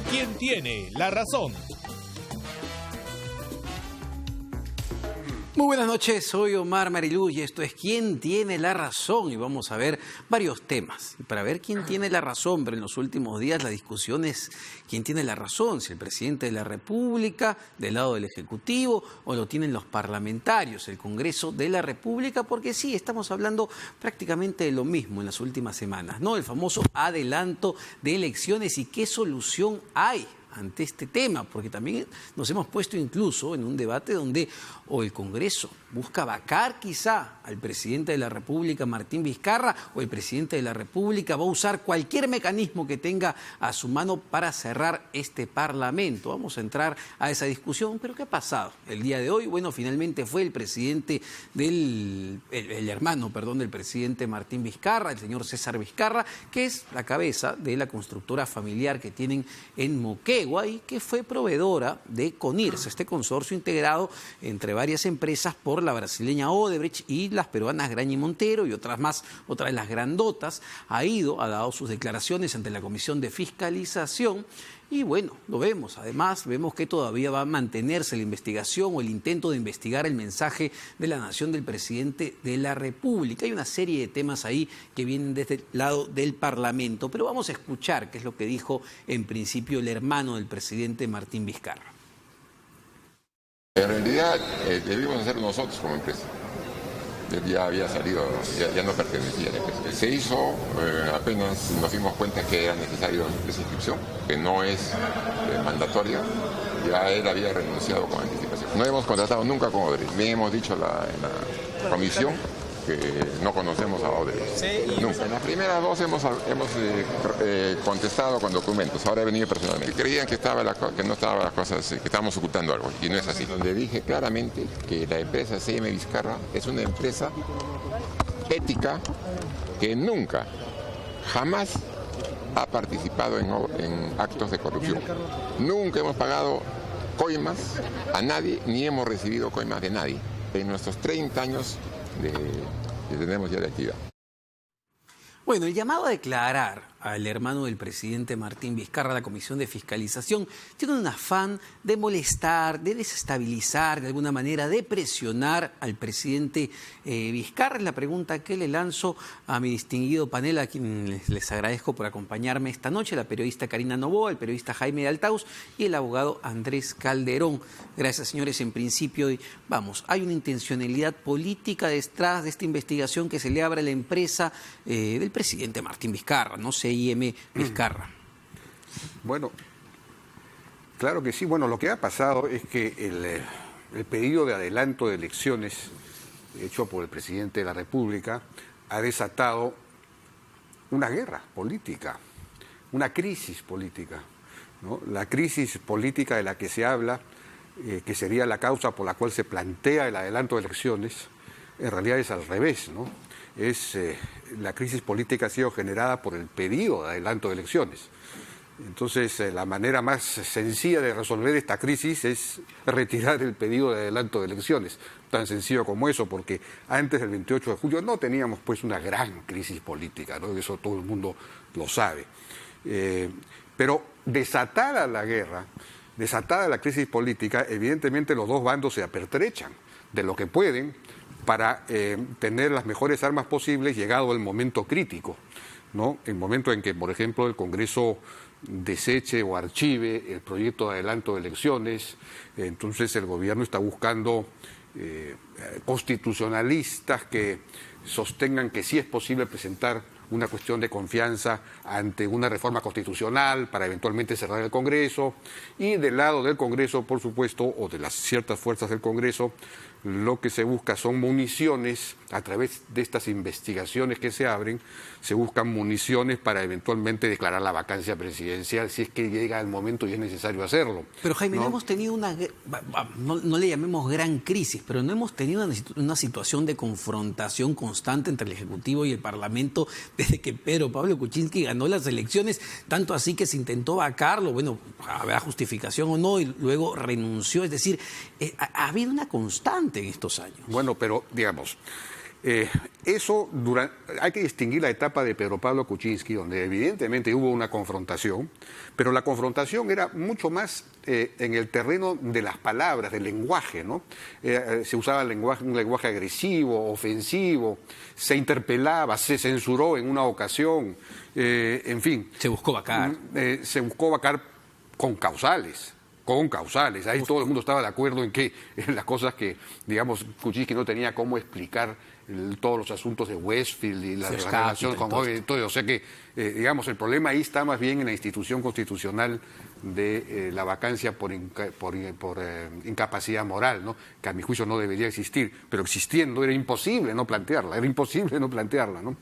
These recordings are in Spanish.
¿Quién tiene la razón? Muy buenas noches, soy Omar Mariluz y esto es ¿Quién tiene la razón? Y vamos a ver varios temas. Para ver quién tiene la razón, pero en los últimos días la discusión es quién tiene la razón, si el presidente de la República, del lado del Ejecutivo, o lo tienen los parlamentarios, el Congreso de la República, porque sí, estamos hablando prácticamente de lo mismo en las últimas semanas, ¿no? El famoso adelanto de elecciones y qué solución hay ante este tema, porque también nos hemos puesto incluso en un debate donde o el Congreso busca vacar quizá al presidente de la República, Martín Vizcarra, o el presidente de la República va a usar cualquier mecanismo que tenga a su mano para cerrar este Parlamento. Vamos a entrar a esa discusión, pero ¿qué ha pasado el día de hoy? Bueno, finalmente fue el presidente el hermano del presidente Martín Vizcarra, el señor César Vizcarra, que es la cabeza de la constructora familiar que tienen en Moquegua y que fue proveedora de CONIRS, este consorcio integrado entre varias empresas por la brasileña Odebrecht y las peruanas Graña y Montero y otras más, otras de las grandotas. Ha dado sus declaraciones ante la Comisión de Fiscalización y bueno, lo vemos. Además, vemos que todavía va a mantenerse la investigación o el intento de investigar el mensaje de la nación del presidente de la República. Hay una serie de temas ahí que vienen desde el lado del Parlamento, pero vamos a escuchar qué es lo que dijo en principio el hermano del presidente Martín Vizcarra. En realidad debimos hacerlo nosotros como empresa. Él ya había salido, ya no pertenecía a la empresa. Se hizo apenas nos dimos cuenta que era necesario esa inscripción, que no es mandatoria. Ya él había renunciado con anticipación. No hemos contratado nunca con Odebrecht. Bien hemos dicho en la comisión que no conocemos a Odebrecht. Sí, nunca. En las primeras dos hemos contestado con documentos. Ahora he venido personalmente. Creían que no estaban las cosas, que estábamos ocultando algo, y no es así. Donde dije claramente que la empresa CM Vizcarra es una empresa ética que nunca, jamás ha participado en actos de corrupción. Nunca hemos pagado coimas a nadie, ni hemos recibido coimas de nadie. En nuestros 30 años que tenemos ya de actividad. Bueno, el llamado a declarar al hermano del presidente Martín Vizcarra a la Comisión de Fiscalización tiene un afán de molestar, de desestabilizar, de alguna manera, de presionar al presidente Vizcarra. Es la pregunta que le lanzo a mi distinguido panel, a quien les agradezco por acompañarme esta noche, la periodista Karina Noboa, el periodista Jaime de Altaus y el abogado Andrés Calderón. Gracias, señores. En principio, vamos, hay una intencionalidad política detrás de esta investigación que se le abre a la empresa del presidente Martín Vizcarra, no CIM Vizcarra. Bueno, claro que sí. Bueno, lo que ha pasado es que el pedido de adelanto de elecciones hecho por el presidente de la República ha desatado una guerra política, una crisis política, ¿no? La crisis política de la que se habla, que sería la causa por la cual se plantea el adelanto de elecciones, en realidad es al revés, ¿no? La crisis política ha sido generada por el pedido de adelanto de elecciones. Entonces, la manera más sencilla de resolver esta crisis es retirar el pedido de adelanto de elecciones. Tan sencillo como eso, porque antes del 28 de julio no teníamos pues una gran crisis política, ¿no? Eso todo el mundo lo sabe. Pero desatada la guerra, desatada la crisis política, evidentemente los dos bandos se apertrechan de lo que pueden para tener las mejores armas posibles llegado el momento crítico, ¿no? El momento en que, por ejemplo, el Congreso deseche o archive el proyecto de adelanto de elecciones, entonces el gobierno está buscando constitucionalistas que sostengan que sí es posible presentar una cuestión de confianza ante una reforma constitucional para eventualmente cerrar el Congreso, y del lado del Congreso, por supuesto, o de las ciertas fuerzas del Congreso, lo que se busca son municiones. A través de estas investigaciones que se abren, se buscan municiones para eventualmente declarar la vacancia presidencial si es que llega el momento y es necesario hacerlo. Pero Jaime, no hemos tenido no le llamemos gran crisis, pero no hemos tenido una situación de confrontación constante entre el Ejecutivo y el Parlamento desde que Pedro Pablo Kuczynski ganó las elecciones, tanto así que se intentó vacarlo, bueno, habrá justificación o no, y luego renunció. Es decir, ha habido una constante en estos años. Bueno, pero digamos, Hay que distinguir la etapa de Pedro Pablo Kuczynski, donde evidentemente hubo una confrontación, pero la confrontación era mucho más en el terreno de las palabras, del lenguaje, ¿no? Se usaba un lenguaje agresivo, ofensivo, se interpelaba, se censuró en una ocasión, en fin. Se buscó vacar. Se buscó vacar con causales. Ahí todo el mundo estaba de acuerdo en que las cosas que, digamos, Kuczynski no tenía cómo explicar todos los asuntos de Westfield y la relación con hoy, todo. O sea que, digamos, el problema ahí está más bien en la institución constitucional de la vacancia por incapacidad moral, ¿no? Que a mi juicio no debería existir, pero existiendo era imposible no plantearla, ¿no?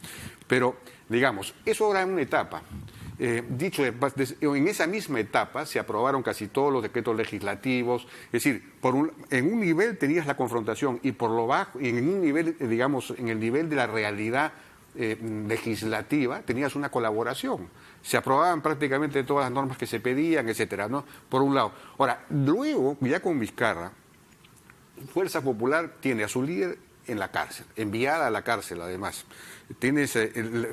Pero, digamos, eso era una etapa. En esa misma etapa se aprobaron casi todos los decretos legislativos, es decir, en un nivel tenías la confrontación y por lo bajo, y en un nivel, digamos, en el nivel de la realidad legislativa, tenías una colaboración. Se aprobaban prácticamente todas las normas que se pedían, etcétera, ¿no? Por un lado. Ahora, luego, ya con Vizcarra, Fuerza Popular tiene a su líder en la cárcel, enviada a la cárcel además.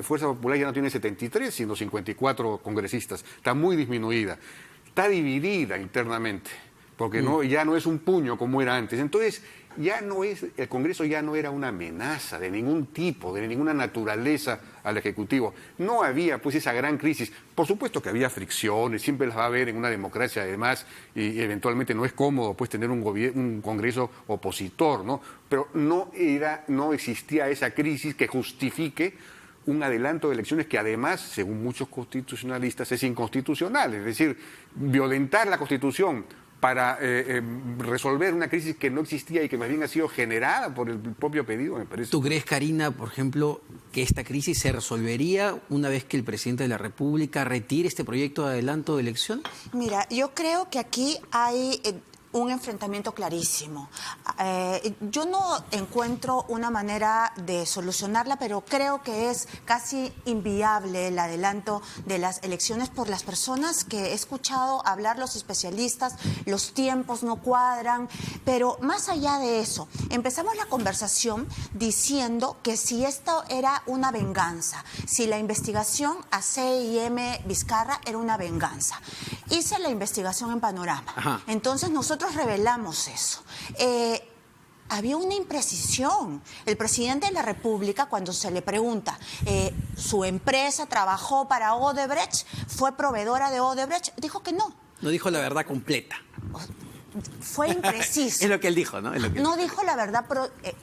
Fuerza Popular ya no tiene 73, sino 54 congresistas. Está muy disminuida. Está dividida internamente, porque ya no es un puño como era antes. Entonces, el Congreso ya no era una amenaza de ningún tipo, de ninguna naturaleza al Ejecutivo. No había pues esa gran crisis. Por supuesto que había fricciones, siempre las va a haber en una democracia además, y eventualmente no es cómodo pues tener un Congreso opositor, ¿no? Pero no existía esa crisis que justifique un adelanto de elecciones que además, según muchos constitucionalistas, es inconstitucional. Es decir, violentar la Constitución para resolver una crisis que no existía y que más bien ha sido generada por el propio pedido, me parece. ¿Tú crees, Karina, por ejemplo, que esta crisis se resolvería una vez que el presidente de la República retire este proyecto de adelanto de elecciones? Mira, yo creo que aquí hay un enfrentamiento clarísimo. Yo no encuentro una manera de solucionarla, pero creo que es casi inviable el adelanto de las elecciones por las personas que he escuchado hablar, los especialistas, los tiempos no cuadran, pero más allá de eso, empezamos la conversación diciendo que si esto era una venganza, si la investigación a C&M Vizcarra era una venganza. Hice la investigación en Panorama. Ajá. Entonces nosotros revelamos eso. Había una imprecisión. El presidente de la República, cuando se le pregunta, ¿su empresa trabajó para Odebrecht? ¿Fue proveedora de Odebrecht? Dijo que no. No dijo la verdad completa. Fue impreciso. Es lo que él dijo, ¿no? No dijo la verdad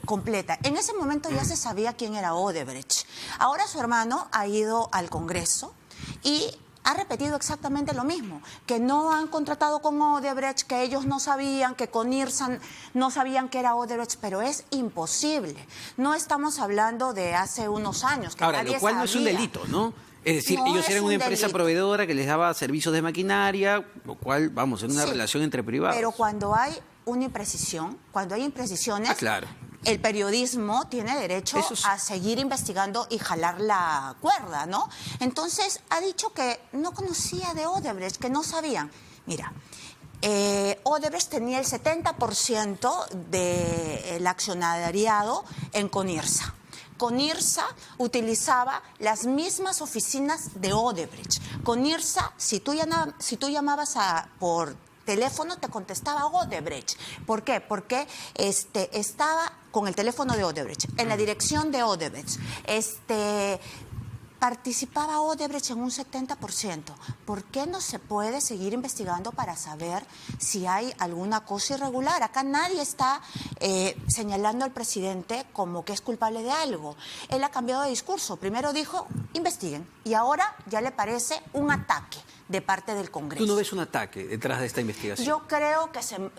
completa. En ese momento ya se sabía quién era Odebrecht. Ahora su hermano ha ido al Congreso y ha repetido exactamente lo mismo, que no han contratado con Odebrecht, que ellos no sabían, que con Irsan no sabían que era Odebrecht, pero es imposible. No estamos hablando de hace unos años, que ahora, nadie lo cual sabía. No es un delito, ¿no? Es decir, no ellos eran una empresa delito. proveedora que les daba servicios de maquinaria, lo cual, vamos, en una relación entre privados. Pero cuando hay una imprecisión, cuando hay imprecisiones, claro, el periodismo tiene derecho a seguir investigando y jalar la cuerda, ¿no? Entonces, ha dicho que no conocía de Odebrecht, que no sabían. Mira, Odebrecht tenía el 70% del accionariado en Conirsa. Conirsa utilizaba las mismas oficinas de Odebrecht. Conirsa, si tú llamabas por teléfono, te contestaba Odebrecht. ¿Por qué? Porque estaba con el teléfono de Odebrecht, en la dirección de Odebrecht. Participaba Odebrecht en un 70%. ¿Por qué no se puede seguir investigando para saber si hay alguna cosa irregular? Acá nadie está señalando al presidente como que es culpable de algo. Él ha cambiado de discurso. Primero dijo, investiguen. Y ahora ya le parece un ataque de parte del Congreso. ¿Tú no ves un ataque detrás de esta investigación? Yo creo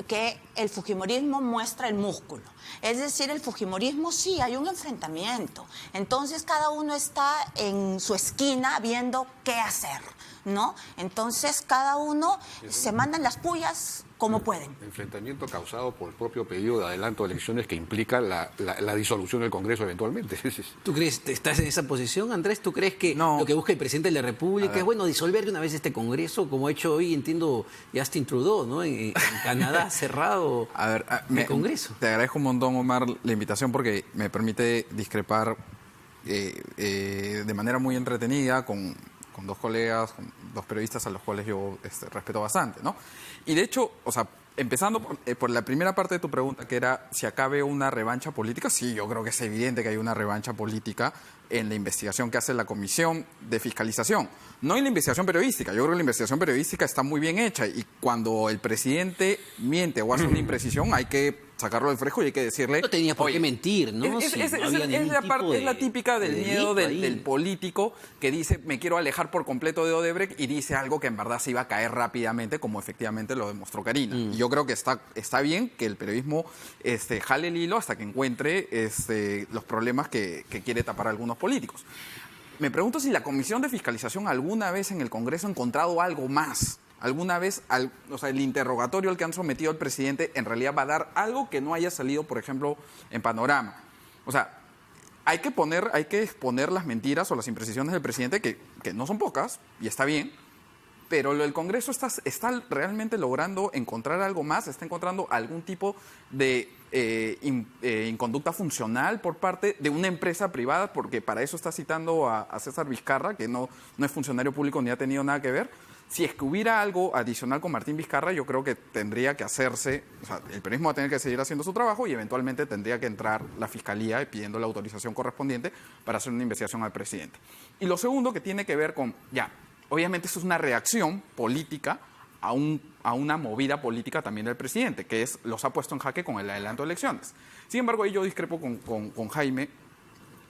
que el fujimorismo muestra el músculo. Es decir, el fujimorismo sí, hay un enfrentamiento. Entonces cada uno está en su esquina viendo qué hacer, ¿no? Entonces cada uno se mandan las pullas como pueden. Enfrentamiento causado por el propio pedido de adelanto de elecciones que implica la disolución del Congreso eventualmente. ¿Tú crees, estás en esa posición, Andrés? ¿Tú crees que No. lo que busca el presidente de la República es, bueno, disolver de una vez este Congreso, como ha hecho hoy, entiendo, Justin Trudeau, ¿no? En Canadá, cerrado A ver, el Congreso. Te agradezco un montón, Omar, la invitación porque me permite discrepar de manera muy entretenida con dos colegas, con dos periodistas a los cuales yo respeto bastante, ¿no? Y de hecho, o sea, empezando por la primera parte de tu pregunta, que era si acá veo una revancha política, sí, yo creo que es evidente que hay una revancha política en la investigación que hace la Comisión de Fiscalización. No en la investigación periodística, yo creo que la investigación periodística está muy bien hecha y cuando el presidente miente o hace una imprecisión hay que sacarlo del fresco y hay que decirle... No tenía por qué mentir, ¿no? Es, Si es- no es- había es ningún la tipo parte, es la típica del de miedo delito ahí. del político que dice me quiero alejar por completo de Odebrecht y dice algo que en verdad se iba a caer rápidamente como efectivamente lo demostró Karina. Y yo creo que está bien que el periodismo jale el hilo hasta que encuentre los problemas que quiere tapar algunos políticos. Me pregunto si la Comisión de Fiscalización alguna vez en el Congreso ha encontrado algo más. ¿Alguna vez, o sea, el interrogatorio al que han sometido al presidente en realidad va a dar algo que no haya salido, por ejemplo, en Panorama? O sea, hay que exponer las mentiras o las imprecisiones del presidente, que no son pocas, y está bien, pero el Congreso está realmente logrando encontrar algo más, está encontrando algún tipo de inconducta funcional por parte de una empresa privada, porque para eso está citando a César Vizcarra, que no es funcionario público ni ha tenido nada que ver. Si es que hubiera algo adicional con Martín Vizcarra, yo creo que tendría que hacerse, o sea, el periodismo va a tener que seguir haciendo su trabajo y eventualmente tendría que entrar la Fiscalía pidiendo la autorización correspondiente para hacer una investigación al presidente. Y lo segundo que tiene que ver con, obviamente eso es una reacción política a una movida política también del presidente, que los ha puesto en jaque con el adelanto de elecciones. Sin embargo, ahí yo discrepo con Jaime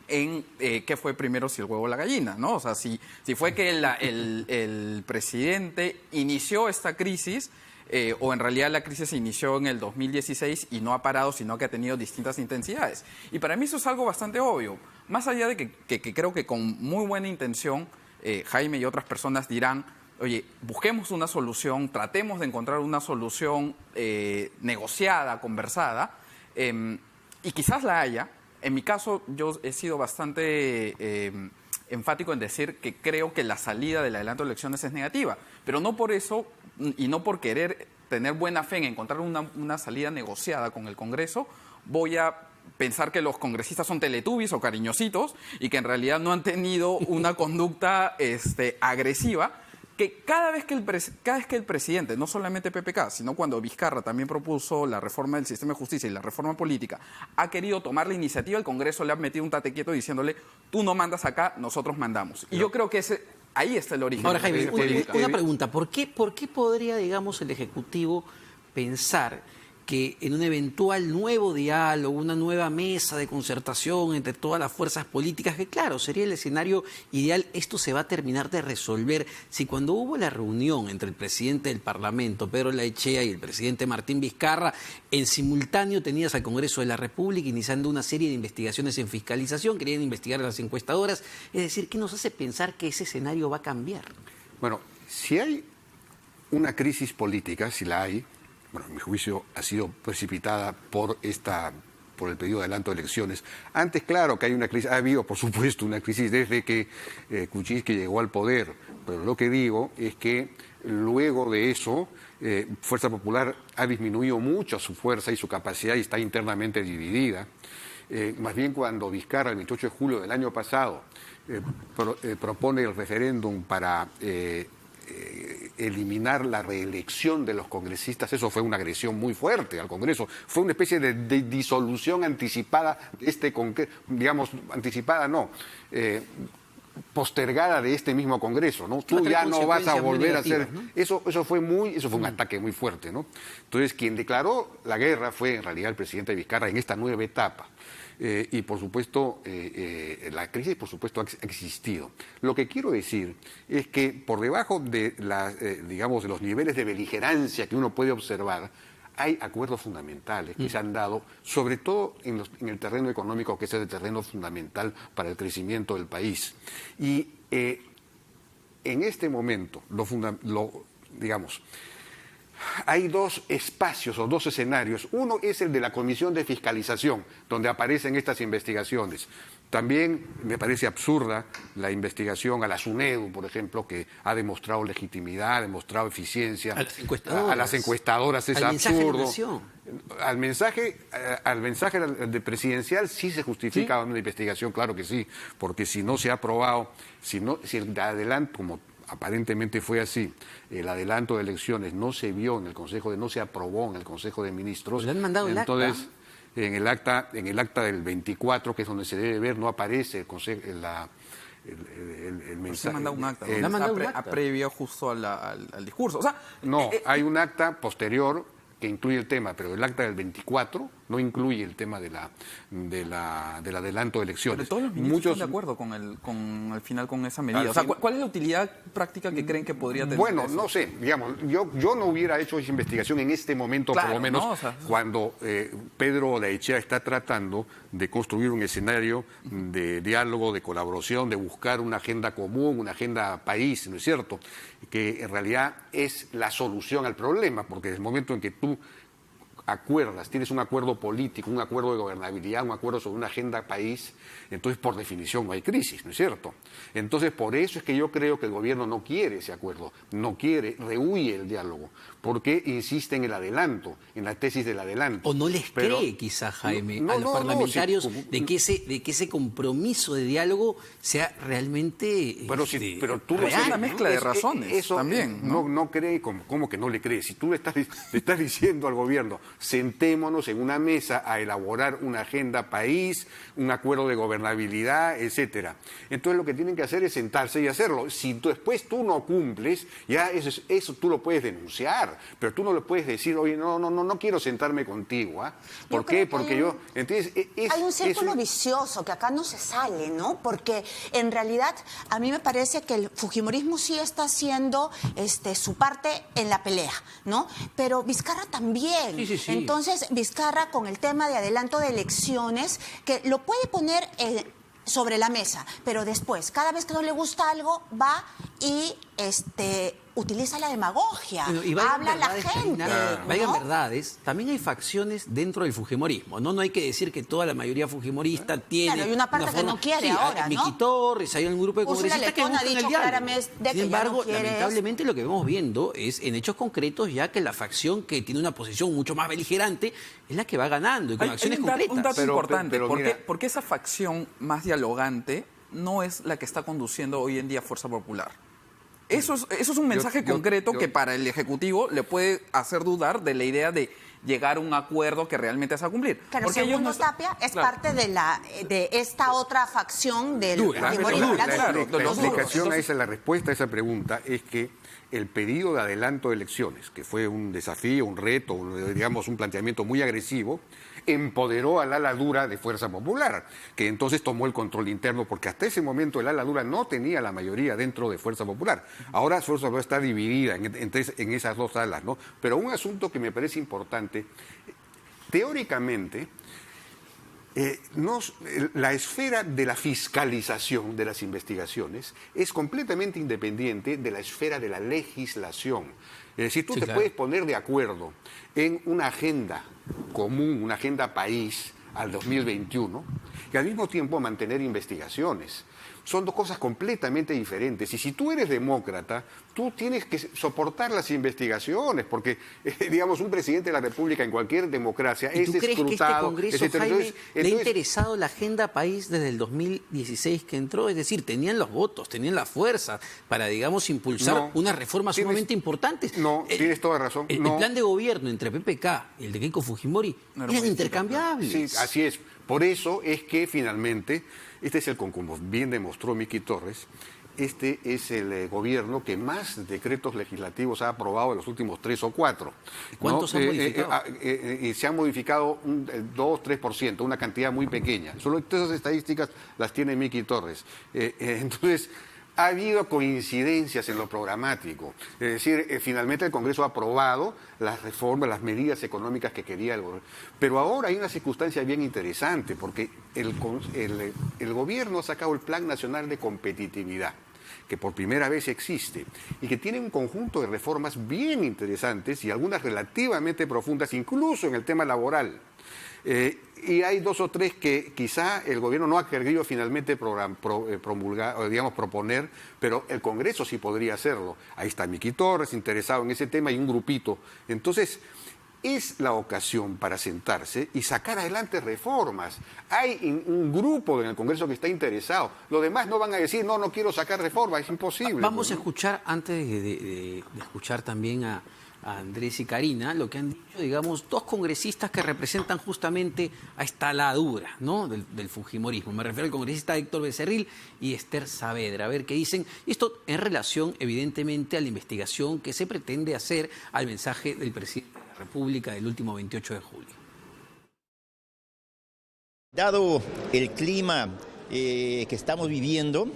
en qué fue primero, si el huevo o la gallina, ¿no? O sea, si fue que el presidente inició esta crisis o en realidad la crisis se inició en el 2016 y no ha parado, sino que ha tenido distintas intensidades. Y para mí eso es algo bastante obvio. Más allá de que creo que con muy buena intención Jaime y otras personas dirán, oye, busquemos una solución, tratemos de encontrar una solución negociada, conversada, y quizás la haya. En mi caso, yo he sido bastante enfático en decir que creo que la salida del adelanto de elecciones es negativa, pero no por eso y no por querer tener buena fe en encontrar una salida negociada con el Congreso, voy a pensar que los congresistas son teletubbies o cariñositos y que en realidad no han tenido una conducta agresiva, que cada vez que el presidente, no solamente PPK, sino cuando Vizcarra también propuso la reforma del sistema de justicia y la reforma política, ha querido tomar la iniciativa, el Congreso le ha metido un tate quieto diciéndole, tú no mandas acá, nosotros mandamos. Y yo creo que ahí está el origen. Ahora, de la Jaime, crisis política. una pregunta. ¿Por qué podría, digamos, el Ejecutivo pensar que en un eventual nuevo diálogo, una nueva mesa de concertación entre todas las fuerzas políticas, que claro, sería el escenario ideal, esto se va a terminar de resolver si cuando hubo la reunión entre el presidente del Parlamento, Pedro Laechea, y el presidente Martín Vizcarra, en simultáneo tenías al Congreso de la República iniciando una serie de investigaciones en fiscalización, querían investigar a las encuestadoras? Es decir, ¿qué nos hace pensar que ese escenario va a cambiar? Bueno, si hay una crisis política, si la hay, bueno, en mi juicio ha sido precipitada por el pedido de adelanto de elecciones. Antes, claro que hay una crisis, ha habido, por supuesto, una crisis desde que Kuczynski llegó al poder, pero lo que digo es que luego de eso, Fuerza Popular ha disminuido mucho su fuerza y su capacidad y está internamente dividida. Más bien cuando Vizcarra, el 28 de julio del año pasado, propone el referéndum para eliminar la reelección de los congresistas, eso fue una agresión muy fuerte al Congreso, fue una especie de disolución anticipada de este Congreso, digamos, anticipada no, postergada de este mismo Congreso, ¿no? Tú ya no vas a volver a hacer, ¿no? Eso fue un ataque muy fuerte, ¿no? Entonces, quien declaró la guerra fue en realidad el presidente Vizcarra en esta nueva etapa. Y por supuesto, la crisis por supuesto ha existido. Lo que quiero decir es que por debajo de digamos, de los niveles de beligerancia que uno puede observar, hay acuerdos fundamentales que se han dado, sobre todo en el terreno económico, que es el terreno fundamental para el crecimiento del país. Y en este momento, digamos, hay dos espacios o dos escenarios. Uno es el de la Comisión de Fiscalización, donde aparecen estas investigaciones. También me parece absurda la investigación a la SUNEDU, por ejemplo, que ha demostrado legitimidad, ha demostrado eficiencia. A las encuestadoras es al mensaje de la absurdo. nación. Al mensaje de presidencial sí se justifica una investigación, claro que sí, porque si no se ha aprobado, si el adelanto, como aparentemente fue así, el adelanto de elecciones no se vio en el Consejo no se aprobó en el Consejo de Ministros. Le han mandado el acta. Entonces, en el acta del 24, que es donde se debe ver, no aparece el mensaje. Se manda un acta, Le han mandado un acta. previo justo al discurso. O sea, No, hay un acta posterior que incluye el tema, pero el acta del 24 no incluye el tema del adelanto de elecciones. pero todos los ministros están de acuerdo con al final con esa medida. O sea, ¿cuál es la utilidad práctica que creen que podría tener? Bueno, eso? no sé, digamos, yo no hubiera hecho esa investigación en este momento, Claro, por lo menos, ¿no? O sea, cuando Pedro Olaechea está tratando de construir un escenario de diálogo, de colaboración, de buscar una agenda común, una agenda país, ¿no es cierto? Que en realidad es la solución al problema, porque desde el momento en que tú tienes un acuerdo político, un acuerdo de gobernabilidad, un acuerdo sobre una agenda país, entonces por definición no hay crisis, ¿no es cierto? Entonces por eso es que yo creo que el gobierno no quiere ese acuerdo, rehuye el diálogo, porque insiste en el adelanto, en la tesis del adelanto. O no les cree, quizá, Jaime, a los parlamentarios de que ese compromiso de diálogo sea realmente pero tú real, es una mezcla de razones eso también, no cree, ¿cómo que no le cree? Si tú le estás diciendo al gobierno, sentémonos en una mesa a elaborar una agenda país, un acuerdo de gobernabilidad, etcétera. Entonces lo que tienen que hacer es sentarse y hacerlo. Si después tú no cumples, ya eso tú lo puedes denunciar, pero tú no le puedes decir, oye, no quiero sentarme contigo. ¿Por qué? Porque yo... Entonces, hay un círculo vicioso que acá no se sale, ¿no? Porque en realidad a mí me parece que el fujimorismo sí está haciendo su parte en la pelea, ¿no? Pero Vizcarra también. Sí. Entonces, Vizcarra con el tema de adelanto de elecciones, que lo puede poner sobre la mesa, pero después, cada vez que no le gusta algo, va y utiliza la demagogia, habla a la gente. Vayan ¿no? verdades, también hay facciones dentro del fujimorismo, ¿no? No hay que decir que toda la mayoría fujimorista tiene... Claro, hay una parte que no quiere ahora, ¿no? Miki Torres, hay un grupo de Úrsula congresistas que Letón ha buscan el dicho diálogo. claramente que Sin ya embargo, no quiere lamentablemente lo que vemos viendo es en hechos concretos ya que la facción que tiene una posición mucho más beligerante es la que va ganando y con acciones concretas. Un dato importante, pero mira, porque esa facción más dialogante no es la que está conduciendo hoy en día Fuerza Popular. Eso es un mensaje concreto que para el Ejecutivo le puede hacer dudar de la idea de llegar a un acuerdo que realmente se va a cumplir. Pero porque segundo ellos Tapia es parte de esta otra facción del fujimorismo. La Claro, explicación duros. la respuesta a esa pregunta es que el pedido de adelanto de elecciones, que fue un desafío, un reto, digamos un planteamiento muy agresivo, empoderó al ala dura de Fuerza Popular, que entonces tomó el control interno, porque hasta ese momento el ala dura no tenía la mayoría dentro de Fuerza Popular. Ahora Fuerza Popular está dividida en esas dos alas, ¿no? Pero un asunto que me parece importante, teóricamente, la esfera de la fiscalización de las investigaciones es completamente independiente de la esfera de la legislación. Es decir, tú te puedes poner de acuerdo en una agenda común, una agenda país al 2021, y al mismo tiempo mantener investigaciones. Son dos cosas completamente diferentes. Y si tú eres demócrata, tú tienes que soportar las investigaciones, porque, digamos, un presidente de la República en cualquier democracia es escrutado. ¿Y tú crees que este Congreso, Jaime, le ha entonces, interesado la agenda país desde el 2016 que entró? Es decir, tenían los votos, tenían la fuerza para, digamos, impulsar unas reformas sumamente importantes. No, tienes toda razón. El plan de gobierno entre PPK y el de Keiko Fujimori eran intercambiables. Sí, así es. Por eso es que finalmente, como bien demostró Miki Torres, este es el gobierno que más decretos legislativos ha aprobado en los últimos 3 o 4. ¿Cuántos han modificado? Se han modificado un 2-3%, una cantidad muy pequeña. Solo todas esas estadísticas las tiene Miki Torres. Entonces, ha habido coincidencias en lo programático. Es decir, finalmente el Congreso ha aprobado las reformas, las medidas económicas que quería el gobierno. Pero ahora hay una circunstancia bien interesante, porque el gobierno ha sacado el Plan Nacional de Competitividad. que por primera vez existe y que tiene un conjunto de reformas bien interesantes y algunas relativamente profundas, incluso en el tema laboral. Y hay 2 o 3 que quizá el gobierno no ha querido finalmente promulgar, o digamos proponer, pero el Congreso sí podría hacerlo. Ahí está Miki Torres interesado en ese tema y un grupito. Entonces, es la ocasión para sentarse y sacar adelante reformas. Hay un grupo en el Congreso que está interesado. Los demás no van a decir, no quiero sacar reformas, es imposible. Vamos a escuchar, antes de escuchar también a Andrés y Karina, lo que han dicho, digamos, 2 congresistas que representan justamente a esta ladura, ¿no?, del fujimorismo. Me refiero al congresista Héctor Becerril y Esther Saavedra. A ver qué dicen. Esto en relación, evidentemente, a la investigación que se pretende hacer al mensaje del presidente de la República del último 28 de julio. Dado el clima que estamos viviendo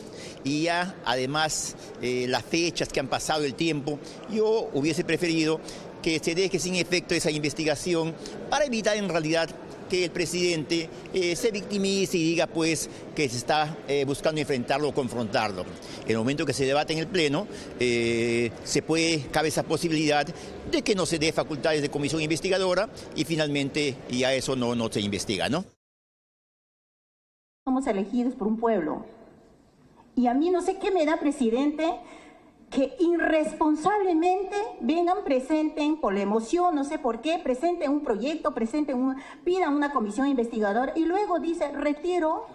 y ya además las fechas que han pasado, el tiempo, yo hubiese preferido que se deje sin efecto esa investigación para evitar en realidad que el presidente se victimice y diga pues que se está buscando enfrentarlo o confrontarlo. En el momento que se debate en el Pleno, cabe esa posibilidad de que no se dé facultades de comisión investigadora y finalmente ya eso no se investiga, ¿no? Somos elegidos por un pueblo. Y a mí no sé qué me da, presidente, que irresponsablemente vengan, presenten por la emoción, no sé por qué, presenten un proyecto, pidan una comisión investigadora y luego dice, retiro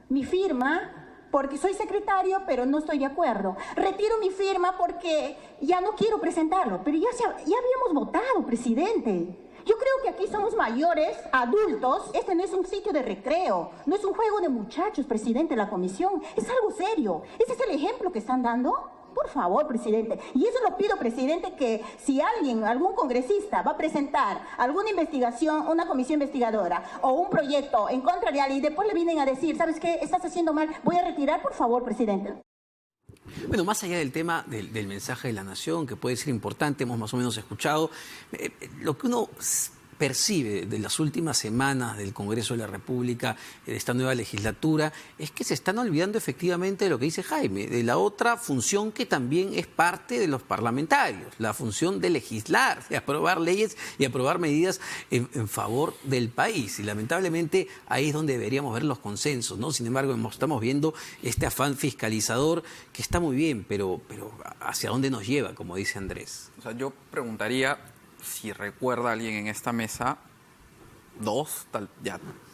mi firma porque soy secretario, pero no estoy de acuerdo. Retiro mi firma porque ya no quiero presentarlo, pero ya habíamos votado, presidente. Yo creo que aquí somos mayores, adultos. Este no es un sitio de recreo, no es un juego de muchachos, presidente de la comisión. Es algo serio. ¿Ese es el ejemplo que están dando? Por favor, presidente. Y eso lo pido, presidente, que si algún congresista va a presentar alguna investigación, una comisión investigadora o un proyecto en contra de alguien y después le vienen a decir, ¿sabes qué? Estás haciendo mal, voy a retirar, por favor, presidente. Bueno, más allá del tema del mensaje de la nación, que puede ser importante, hemos más o menos escuchado, lo que uno percibe de las últimas semanas del Congreso de la República, de esta nueva legislatura, es que se están olvidando efectivamente de lo que dice Jaime, de la otra función que también es parte de los parlamentarios, la función de legislar, de aprobar leyes y aprobar medidas en favor del país. Y lamentablemente ahí es donde deberíamos ver los consensos, ¿no? Sin embargo, estamos viendo este afán fiscalizador que está muy bien, pero ¿hacia dónde nos lleva, como dice Andrés? O sea, yo preguntaría si recuerda alguien en esta mesa,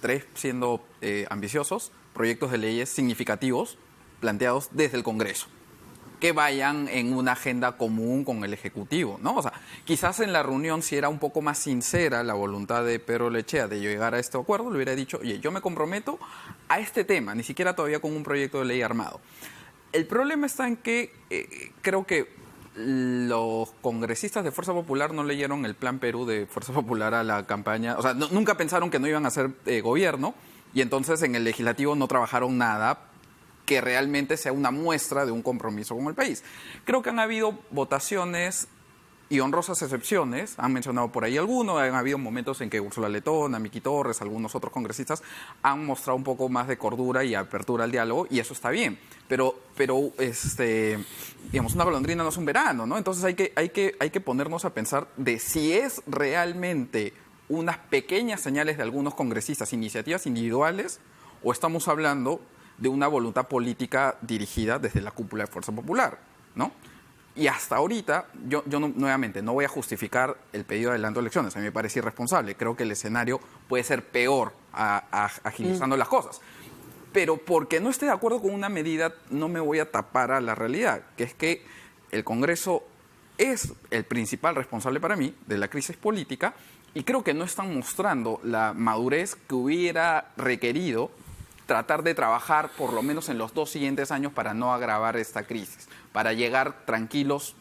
3 siendo ambiciosos, proyectos de leyes significativos planteados desde el Congreso, que vayan en una agenda común con el Ejecutivo, ¿no? O sea, quizás en la reunión, si era un poco más sincera la voluntad de Pedro Lechea de llegar a este acuerdo, le hubiera dicho, oye, yo me comprometo a este tema, ni siquiera todavía con un proyecto de ley armado. El problema está en que creo que los congresistas de Fuerza Popular no leyeron el Plan Perú de Fuerza Popular a la campaña, o sea, nunca pensaron que no iban a hacer gobierno y entonces en el legislativo no trabajaron nada que realmente sea una muestra de un compromiso con el país. Creo que han habido votaciones y honrosas excepciones, han mencionado por ahí algunos, han habido momentos en que Úrsula Letona, Miki Torres, algunos otros congresistas han mostrado un poco más de cordura y apertura al diálogo y eso está bien, pero digamos, una golondrina no es un verano, ¿no? Entonces hay que ponernos a pensar de si es realmente unas pequeñas señales de algunos congresistas, iniciativas individuales, o estamos hablando de una voluntad política dirigida desde la cúpula de Fuerza Popular, ¿no? Y hasta ahorita, yo nuevamente no voy a justificar el pedido de adelanto de elecciones. A mí me parece irresponsable. Creo que el escenario puede ser peor agilizando las cosas. Pero porque no esté de acuerdo con una medida, no me voy a tapar a la realidad, que es que el Congreso es el principal responsable para mí de la crisis política y creo que no están mostrando la madurez que hubiera requerido tratar de trabajar por lo menos en los 2 siguientes años para no agravar esta crisis, para llegar tranquilos,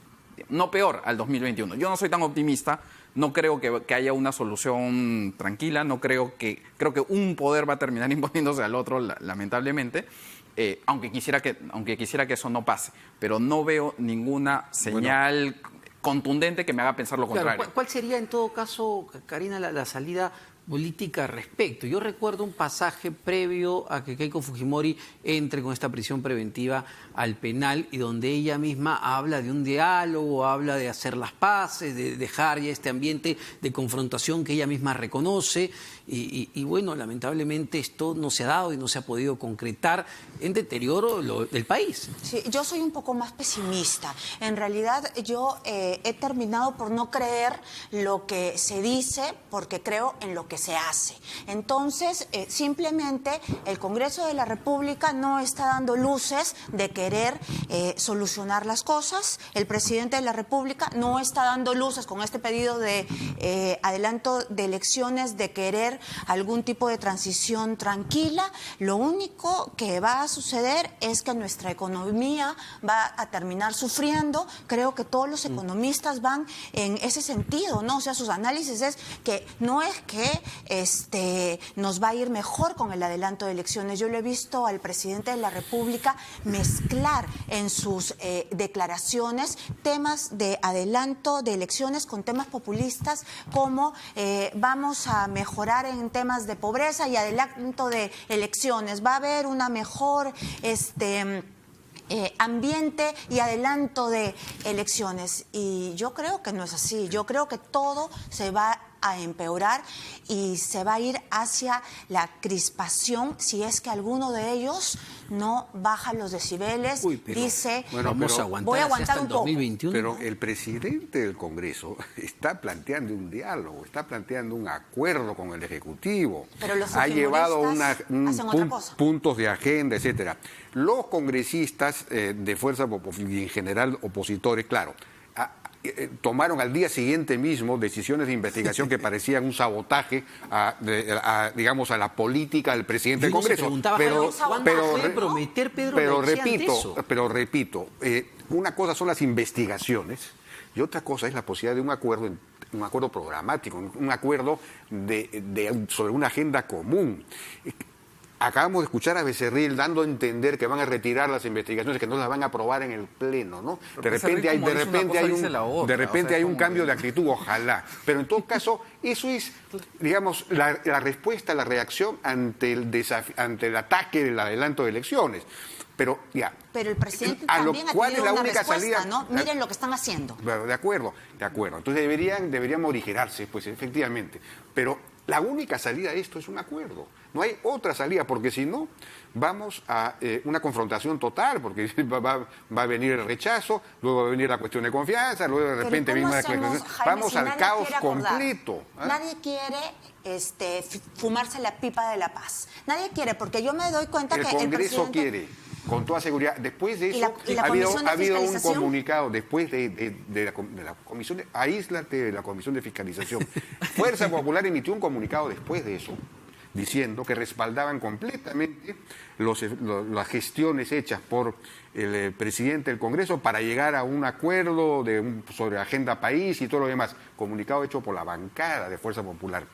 no peor, al 2021. Yo no soy tan optimista, no creo que haya una solución tranquila, creo que un poder va a terminar imponiéndose al otro, lamentablemente, aunque quisiera que eso no pase, pero no veo ninguna señal contundente que me haga pensar lo contrario. Claro, ¿cuál sería en todo caso, Karina, la salida política al respecto. Yo recuerdo un pasaje previo a que Keiko Fujimori entre con esta prisión preventiva al penal y donde ella misma habla de un diálogo, habla de hacer las paces, de dejar ya este ambiente de confrontación que ella misma reconoce y bueno, lamentablemente esto no se ha dado y no se ha podido concretar en deterioro del país. Sí, yo soy un poco más pesimista. En realidad yo he terminado por no creer lo que se dice porque creo en lo que se hace. Entonces, simplemente el Congreso de la República no está dando luces de querer solucionar las cosas. El presidente de la República no está dando luces con este pedido de adelanto de elecciones, de querer algún tipo de transición tranquila. Lo único que va a suceder es que nuestra economía va a terminar sufriendo. Creo que todos los economistas van en ese sentido, ¿no? O sea, sus análisis es que no es que nos va a ir mejor con el adelanto de elecciones. Yo lo he visto al presidente de la República mezclar en sus declaraciones temas de adelanto de elecciones con temas populistas como vamos a mejorar en temas de pobreza y adelanto de elecciones. Va a haber una mejor ambiente y adelanto de elecciones. Y yo creo que no es así. Yo creo que todo se va a empeorar y se va a ir hacia la crispación si es que alguno de ellos no baja los decibeles, dice, bueno, vamos a aguantar, voy a aguantar hasta un el poco. 2021. Pero el presidente del Congreso está planteando un diálogo, está planteando un acuerdo con el Ejecutivo. Pero los ha llevado fujimoristas hacen otra cosa. puntos de agenda, etcétera. Los congresistas de fuerza y en general opositores, claro, tomaron al día siguiente mismo decisiones de investigación que parecían un sabotaje digamos, a la política del presidente del Congreso. Pero repito, una cosa son las investigaciones y otra cosa es la posibilidad de un acuerdo programático, un acuerdo sobre una agenda común. Acabamos de escuchar a Becerril dando a entender que van a retirar las investigaciones, que no las van a aprobar en el Pleno, ¿no? De repente hay un cambio de actitud, ojalá. Pero en todo caso, eso es, digamos, la respuesta, la reacción ante el ataque del adelanto de elecciones. Pero el presidente también ha tenido una respuesta, ¿no? Miren lo que están haciendo. De acuerdo. Entonces deberían morigerarse, pues efectivamente. Pero la única salida de esto es un acuerdo. No hay otra salida, porque si no, vamos a una confrontación total, porque va a venir el rechazo, luego va a venir la cuestión de confianza, luego de repente viene una cuestión. Vamos al caos completo. Nadie quiere fumarse la pipa de la paz. Nadie quiere, porque yo me doy cuenta que el Congreso quiere. Con toda seguridad. Después de eso, ha habido un comunicado, después de la comisión, aíslate de la comisión de fiscalización. Fuerza Popular emitió un comunicado después de eso, diciendo que respaldaban completamente las gestiones hechas por el presidente del Congreso para llegar a un acuerdo sobre agenda país y todo lo demás. Comunicado hecho por la bancada de Fuerza Popular.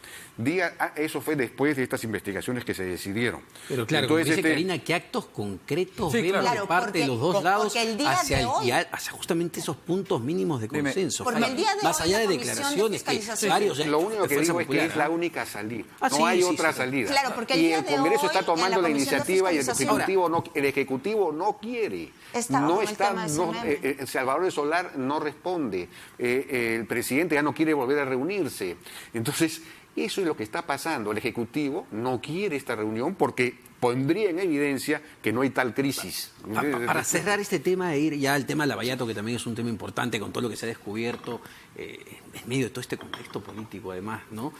Eso fue después de estas investigaciones que se decidieron. Pero claro, como dice Karina, ¿qué actos concretos vemos de parte de los dos lados hacia justamente esos puntos mínimos de consenso? Porque el día de más hoy, allá de declaraciones lo único que digo es que es la única salida. No hay otra salida. Claro, porque el y día el de Congreso hoy, está tomando la iniciativa y el fiscalización Ejecutivo no quiere. Salvador de Solar no responde. El presidente ya no quiere volver a reunirse. Entonces, eso es lo que está pasando. El Ejecutivo no quiere esta reunión porque pondría en evidencia que no hay tal crisis. Para cerrar este tema e ir ya al tema de Lavallato, que también es un tema importante con todo lo que se ha descubierto en medio de todo este contexto político, además, ¿no?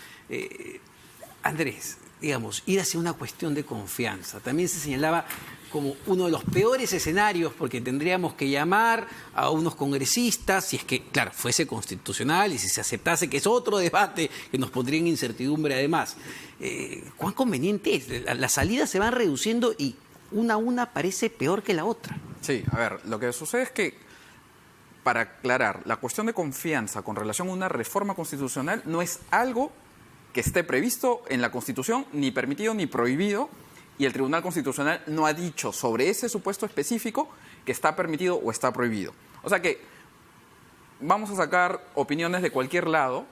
Andrés, digamos, ir hacia una cuestión de confianza. También se señalaba como uno de los peores escenarios, porque tendríamos que llamar a unos congresistas, si es que, claro, fuese constitucional y si se aceptase, que es otro debate que nos pondría en incertidumbre además. ¿Cuán conveniente es? Las salidas se van reduciendo y una parece peor que la otra. Sí, a ver, lo que sucede es que, para aclarar, la cuestión de confianza con relación a una reforma constitucional no es algo que esté previsto en la Constitución, ni permitido ni prohibido, y el Tribunal Constitucional no ha dicho sobre ese supuesto específico que está permitido o está prohibido. O sea que vamos a sacar opiniones de cualquier lado,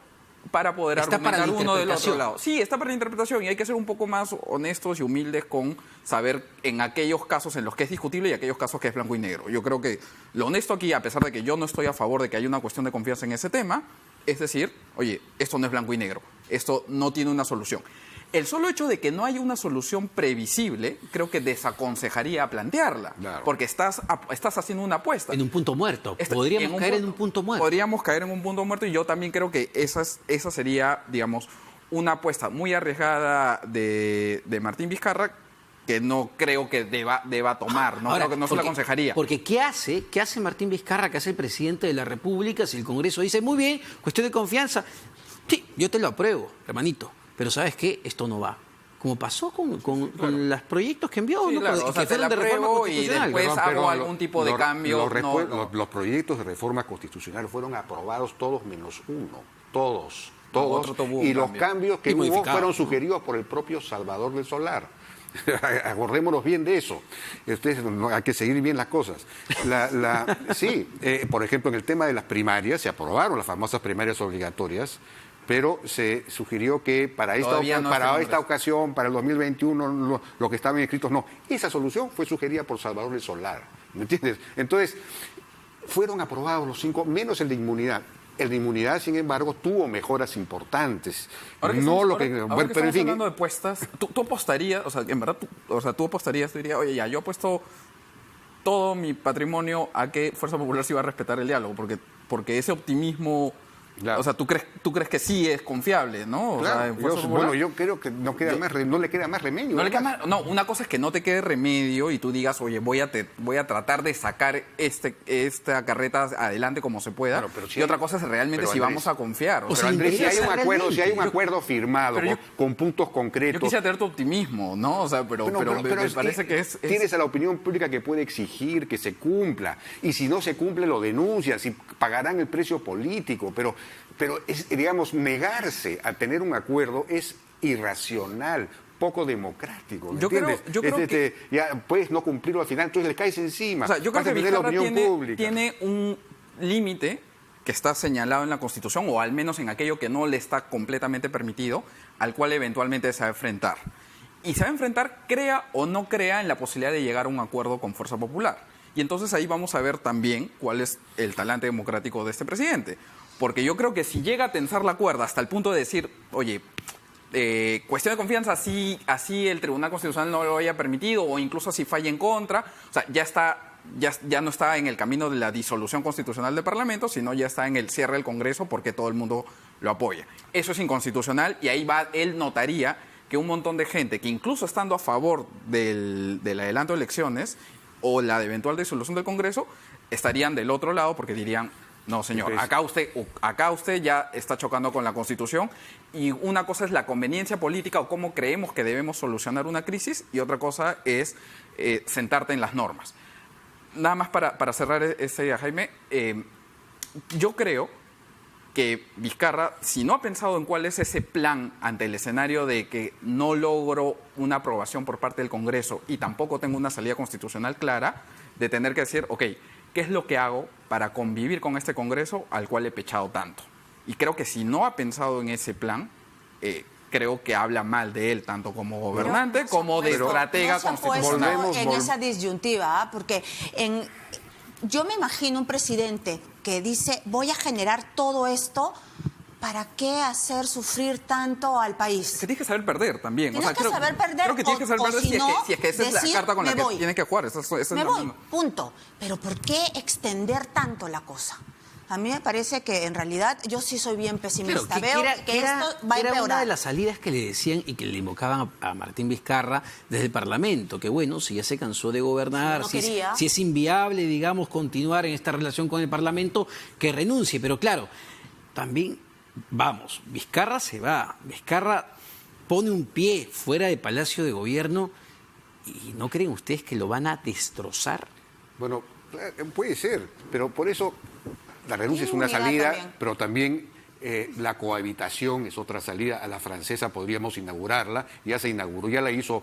para poder Está para argumentar la uno del otro interpretación. lado. Sí, está para la interpretación y hay que ser un poco más honestos y humildes con saber en aquellos casos en los que es discutible y aquellos casos que es blanco y negro. Yo creo que lo honesto aquí, a pesar de que yo no estoy a favor de que haya una cuestión de confianza en ese tema, es decir, oye, esto no es blanco y negro, esto no tiene una solución. El solo hecho de que no haya una solución previsible, creo que desaconsejaría plantearla, Claro. porque estás haciendo una apuesta. En un punto muerto. Podríamos caer en un punto muerto. Podríamos caer en un punto muerto y yo también creo que esa sería, digamos, una apuesta muy arriesgada de Martín Vizcarra que no creo que deba tomar, no Ahora, creo que no se la aconsejaría. Porque ¿qué hace Martín Vizcarra, que hace el presidente de la República, si el Congreso dice, muy bien, cuestión de confianza? Sí, yo te lo apruebo, hermanito. Pero ¿sabes qué? Esto no va. Como pasó con los proyectos que envió, Sí, ¿no? claro, Que o sea, te fueron la de reforma apruebo y constitucional. después hago Perdón, algún tipo de cambio. Los proyectos de reforma constitucional fueron aprobados todos menos uno. Todos. Otro tuvo un Y los cambio. cambios que Y hubo modificados, fueron ¿no? sugeridos por el propio Salvador del Solar. Acordémonos bien de eso. Hay que seguir bien las cosas. Sí, por ejemplo, en el tema de las primarias, se aprobaron las famosas primarias obligatorias, pero se sugirió que para Todavía no está en esta Congreso. ocasión, para el 2021, lo que estaban inscritos no. Esa solución fue sugerida por Salvador del Solar. ¿Me entiendes? Entonces, fueron aprobados los 5, menos el de inmunidad. El de inmunidad, sin embargo, tuvo mejoras importantes. Ahora que No estamos, lo que. ahora Bueno, que pero en estamos fin. hablando de apuestas, tú apostarías, o sea, en verdad, tú apostarías, tú dirías, oye, ya, yo apuesto todo mi patrimonio a que Fuerza Popular sí va a respetar el diálogo, porque ese optimismo, Claro. o sea, tú crees que sí es confiable, ¿no? O sea, Claro, en Fuerza Popular. bueno, yo creo que no le queda más remedio. No, le queda ¿verdad? más- no, una cosa es que no te quede remedio y tú digas, oye, voy a tratar de sacar esta carreta adelante como se pueda. Claro, pero si y otra hay- cosa es realmente pero si Andrés- vamos a confiar. o sea, Pero Andrés, si hay un interesa acuerdo, si hay un realmente. acuerdo firmado Pero yo- con puntos concretos. yo quisiera tener tu optimismo, ¿no? O sea, pero me es parece que es... Tienes a la opinión pública que puede exigir que se cumpla. Y si no se cumple, lo denuncias y pagarán el precio político. Pero es, digamos, negarse a tener un acuerdo es irracional, poco democrático. ¿me Yo creo- entiendes? yo creo que- ya puedes no cumplirlo al final, entonces le caes encima. O sea, yo creo Vas a que tener la Vizcarra opinión pública. tiene un límite que está señalado en la Constitución, o al menos en aquello que no le está completamente permitido, al cual eventualmente se va a enfrentar. Y se va a enfrentar, crea o no crea, en la posibilidad de llegar a un acuerdo con Fuerza Popular. Y entonces ahí vamos a ver también cuál es el talante democrático de este presidente. Porque yo creo que si llega a tensar la cuerda hasta el punto de decir, oye, cuestión de confianza, así el Tribunal Constitucional no lo haya permitido, o incluso si falla en contra, o sea, ya no está en el camino de la disolución constitucional del Parlamento, sino ya está en el cierre del Congreso porque todo el mundo lo apoya. Eso es inconstitucional y ahí él notaría que un montón de gente que incluso estando a favor del adelanto de elecciones o la eventual disolución del Congreso, estarían del otro lado porque dirían, no, señor, acá usted ya está chocando con la Constitución, y una cosa es la conveniencia política o cómo creemos que debemos solucionar una crisis, y otra cosa es sentarte en las normas. Nada más para cerrar esta idea, Jaime, yo creo que Vizcarra, si no ha pensado en cuál es ese plan ante el escenario de que no logro una aprobación por parte del Congreso y tampoco tengo una salida constitucional clara, de tener que decir, ok, ¿qué es lo que hago para convivir con este Congreso al cual he pechado tanto? Y creo que si no ha pensado en ese plan, creo que habla mal de él, tanto como gobernante como de estratega no se ha constitucional. puesto en esa disyuntiva, ¿ah? Porque yo me imagino un presidente que dice, voy a generar todo esto, ¿para qué hacer sufrir tanto al país? Que tienes que saber perder también. Tienes que saber perder, Creo que tienes que saber o perder si no, si es que esa es la decir, carta con la me que voy. tienes que jugar. Esa es Me la- voy, punto. Pero ¿por qué extender tanto la cosa? A mí me parece que en realidad yo sí soy bien pesimista. Veo que esto va a era una empeorar. de las salidas que le decían y que le invocaban a Martín Vizcarra desde el Parlamento, que bueno, si ya se cansó de gobernar, No quería. si es inviable, digamos, continuar en esta relación con el Parlamento, que renuncie. Pero claro, también, vamos, Vizcarra se va, Vizcarra pone un pie fuera de Palacio de Gobierno, ¿y no creen ustedes que lo van a destrozar? Bueno, puede ser, pero por eso la renuncia es una Inmunidad salida, también. pero también La cohabitación es otra salida. A la francesa podríamos inaugurarla. Ya se inauguró, ya la hizo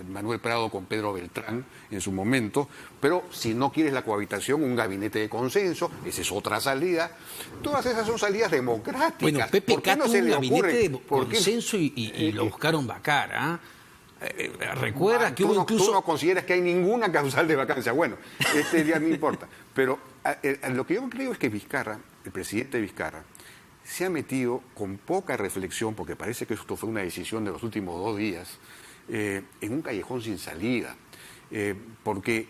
Manuel Prado con Pedro Beltrán en su momento. Pero si no quieres la cohabitación, un gabinete de consenso, esa es otra salida. Todas esas son salidas democráticas. Bueno, Pepe ¿Por qué Cato no se un le gabinete ocurre? de ¿Por qué? consenso y lo buscaron vacar, ¿ah? Recuerda que hubo incluso... Tú no consideras que hay ninguna causal de vacancia. Bueno, ya no importa. Pero lo que yo creo es que Vizcarra, el presidente Vizcarra, se ha metido con poca reflexión, porque parece que esto fue una decisión de los últimos 2 días, en un callejón sin salida. Porque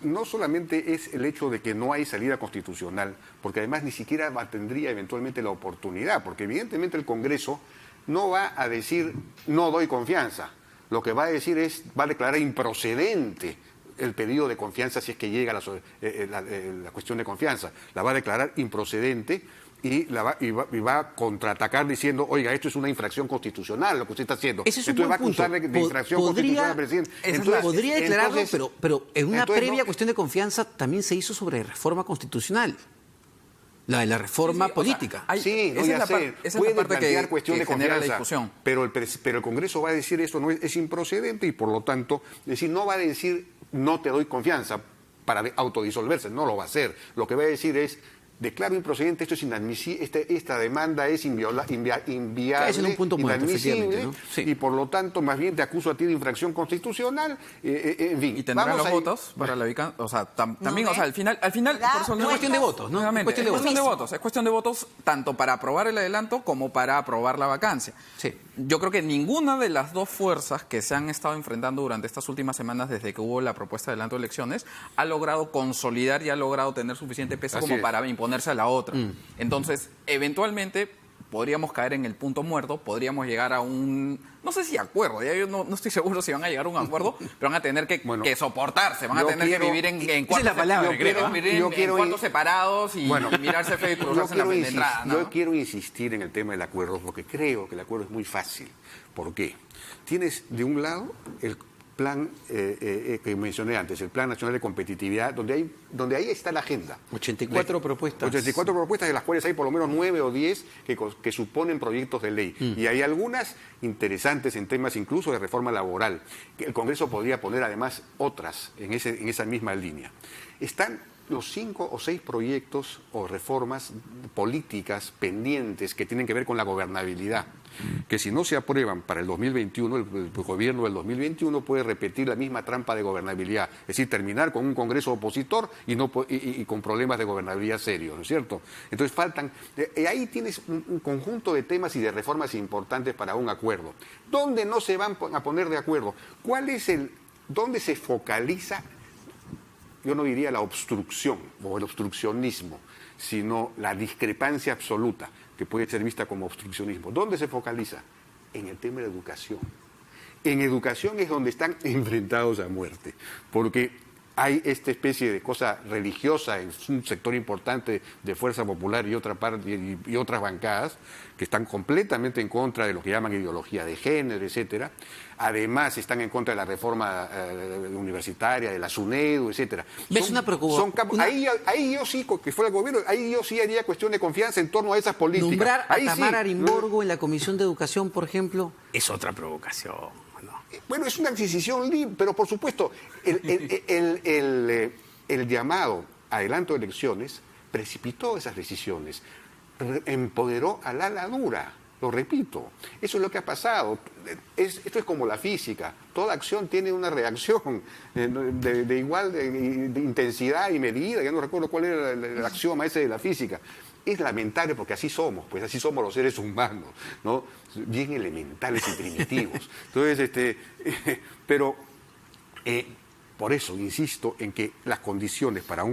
no solamente es el hecho de que no hay salida constitucional, porque además ni siquiera tendría eventualmente la oportunidad, porque evidentemente el Congreso no va a decir no doy confianza. Lo que va a decir es, va a declarar improcedente el pedido de confianza si es que llega la cuestión de confianza. La va a declarar improcedente y va a contraatacar diciendo, oiga, esto es una infracción constitucional lo que usted está haciendo. Ese es un Entonces va a buen punto. acusar de infracción constitucional al presidente. Podría declararlo, pero en una previa no, cuestión de confianza también se hizo sobre reforma constitucional. La de la reforma política. O sea, sí, no, ya sé. Esa Puede es la parte plantear que cuestión de genera la confianza, discusión. pero el Congreso va a decir esto no es improcedente y por lo tanto, no va a decir no te doy confianza para autodisolverse, no lo va a hacer. Lo que va a decir es declaro improcedente, esto es inadmisible, esta demanda es inviable, Es en un punto muerto, inadmisible, ¿no? Sí. y por lo tanto más bien te acuso a ti de infracción constitucional, en fin. Y tendrán los vamos votos para la vacancia. O sea, también, o sea, al final por eso Es cuestión de votos, ¿no? Nuevamente, Es cuestión de votos. Es cuestión de votos tanto para aprobar el adelanto como para aprobar la vacancia. Sí. Yo creo que ninguna de las dos fuerzas que se han estado enfrentando durante estas últimas semanas desde que hubo la propuesta de adelanto de elecciones ha logrado consolidar y ha logrado tener suficiente peso Así como es. para imponerse a la otra. Entonces, eventualmente podríamos caer en el punto muerto, podríamos llegar a un, no sé si acuerdo, ya yo no estoy seguro si van a llegar a un acuerdo, pero van a tener que soportarse, van a tener que vivir en cuartos, la palabra, en cuartos separados y mirarse feo y cruzarse en la entrada, ¿no? Yo quiero insistir en el tema del acuerdo, porque creo que el acuerdo es muy fácil. ¿Por qué? Tienes de un lado el plan que mencioné antes, el Plan Nacional de Competitividad, donde ahí está la agenda. 84 propuestas. 84 propuestas, de las cuales hay por lo menos 9 o 10 que suponen proyectos de ley. Y hay algunas interesantes en temas incluso de reforma laboral. Que el Congreso podría poner además otras en esa misma línea. Están los 5 o 6 proyectos o reformas políticas pendientes que tienen que ver con la gobernabilidad, que si no se aprueban para el 2021, el gobierno del 2021 puede repetir la misma trampa de gobernabilidad, es decir, terminar con un Congreso opositor y con problemas de gobernabilidad serios, ¿no es cierto? Entonces faltan, ahí tienes un conjunto de temas y de reformas importantes para un acuerdo. ¿Dónde no se van a poner de acuerdo? ¿Dónde se focaliza? Yo no diría la obstrucción o el obstruccionismo, sino la discrepancia absoluta, que puede ser vista como obstruccionismo. ¿Dónde se focaliza? En el tema de educación. En educación es donde están enfrentados a muerte, porque hay esta especie de cosa religiosa en un sector importante de Fuerza Popular y otra parte y otras bancadas que están completamente en contra de lo que llaman ideología de género, etcétera. Además están en contra de la reforma universitaria, de la SUNEDU, etcétera. ¿Ves una preocupación? Ahí yo sí, que fuera el gobierno, ahí yo sí haría cuestión de confianza en torno a esas políticas. Nombrar a Ahí Tamara sí. Arimborgo en la Comisión de Educación, por ejemplo, es otra provocación. ¿No? Bueno, es una decisión libre, pero por supuesto, el llamado adelanto de elecciones precipitó esas decisiones, empoderó al ala dura. Lo repito, eso es lo que ha pasado. Esto es como la física. Toda acción tiene una reacción de igual de intensidad y medida. Ya no recuerdo cuál era el axioma ese de la física. Es lamentable porque así somos, pues así somos los seres humanos, ¿no? Bien elementales y primitivos. Entonces, pero por eso insisto en que las condiciones para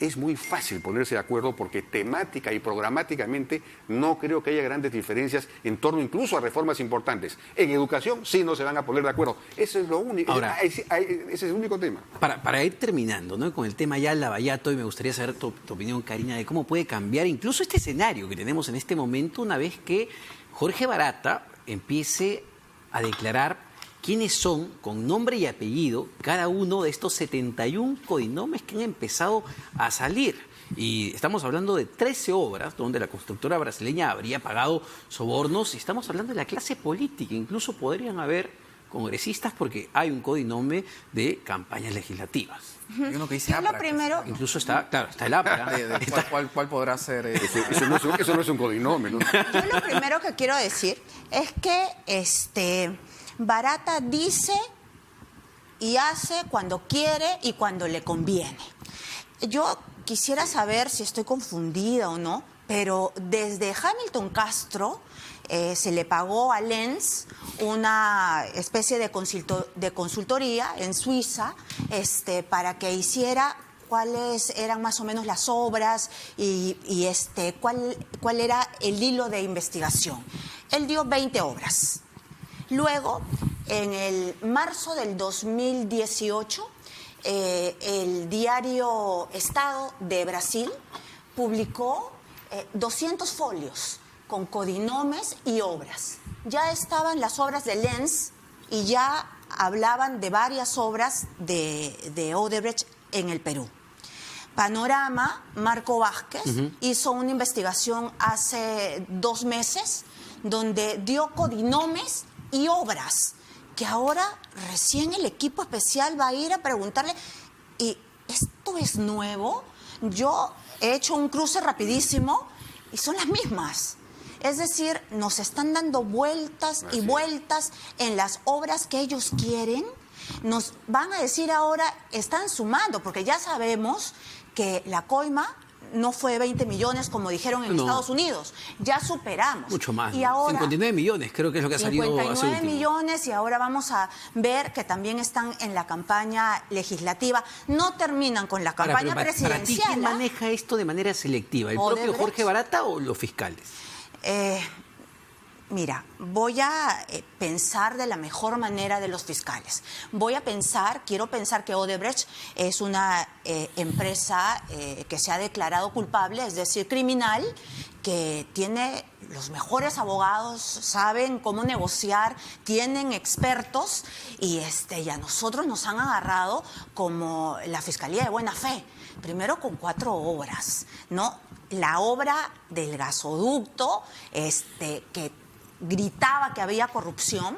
es muy fácil ponerse de acuerdo porque temática y programáticamente no creo que haya grandes diferencias en torno incluso a reformas importantes. En educación sí no se van a poner de acuerdo. Eso es lo único. Ahora, ese es el único tema. Para ir terminando, ¿no? Con el tema ya Lavallato, y me gustaría saber tu opinión, Karina, de cómo puede cambiar incluso este escenario que tenemos en este momento una vez que Jorge Barata empiece a declarar quiénes son, con nombre y apellido, cada uno de estos 71 codinombres que han empezado a salir. Y estamos hablando de 13 obras donde la constructora brasileña habría pagado sobornos. Y estamos hablando de la clase política. Incluso podrían haber congresistas porque hay un codinome de campañas legislativas. Hay uno que dice Yo lo APRA, que primero, Incluso está el APRA. ¿Cuál podrá ser? Eso no es un codinome, ¿no? yo lo primero que quiero decir es que Barata dice y hace cuando quiere y cuando le conviene. Yo quisiera saber si estoy confundida o no, pero desde Hamilton Castro se le pagó a Lenz una especie de consultoría en Suiza para que hiciera cuáles eran más o menos las obras y cuál era el hilo de investigación. Él dio 20 obras. Luego, en el marzo del 2018, el diario Estado de Brasil publicó 200 folios con codinomes y obras. Ya estaban las obras de Lenz y ya hablaban de varias obras de Odebrecht en el Perú. Panorama, Marco Vázquez, hizo una investigación hace 2 meses donde dio codinomes y obras que ahora recién el equipo especial va a ir a preguntarle, ¿y esto es nuevo? Yo he hecho un cruce rapidísimo y son las mismas. Es decir, nos están dando vueltas y vueltas en las obras que ellos quieren. Nos van a decir ahora, están sumando, porque ya sabemos que la coima no fue 20 millones como dijeron en Estados Unidos. Ya superamos. Mucho más. Y ahora, 59 millones creo que es lo que ha salido hace 59 último. millones y ahora vamos a ver que también están en la campaña legislativa. No terminan con la Ahora, campaña pero para ti, presidencial. ¿quién maneja esto de manera selectiva? ¿El propio Odebrecht. Jorge Barata o los fiscales? Mira, voy a pensar de la mejor manera de los fiscales. Quiero pensar que Odebrecht es una empresa que se ha declarado culpable, es decir, criminal, que tiene los mejores abogados, saben cómo negociar, tienen expertos y a nosotros nos han agarrado como la Fiscalía de Buena Fe, primero con 4 obras, ¿no? La obra del gasoducto, que gritaba que había corrupción,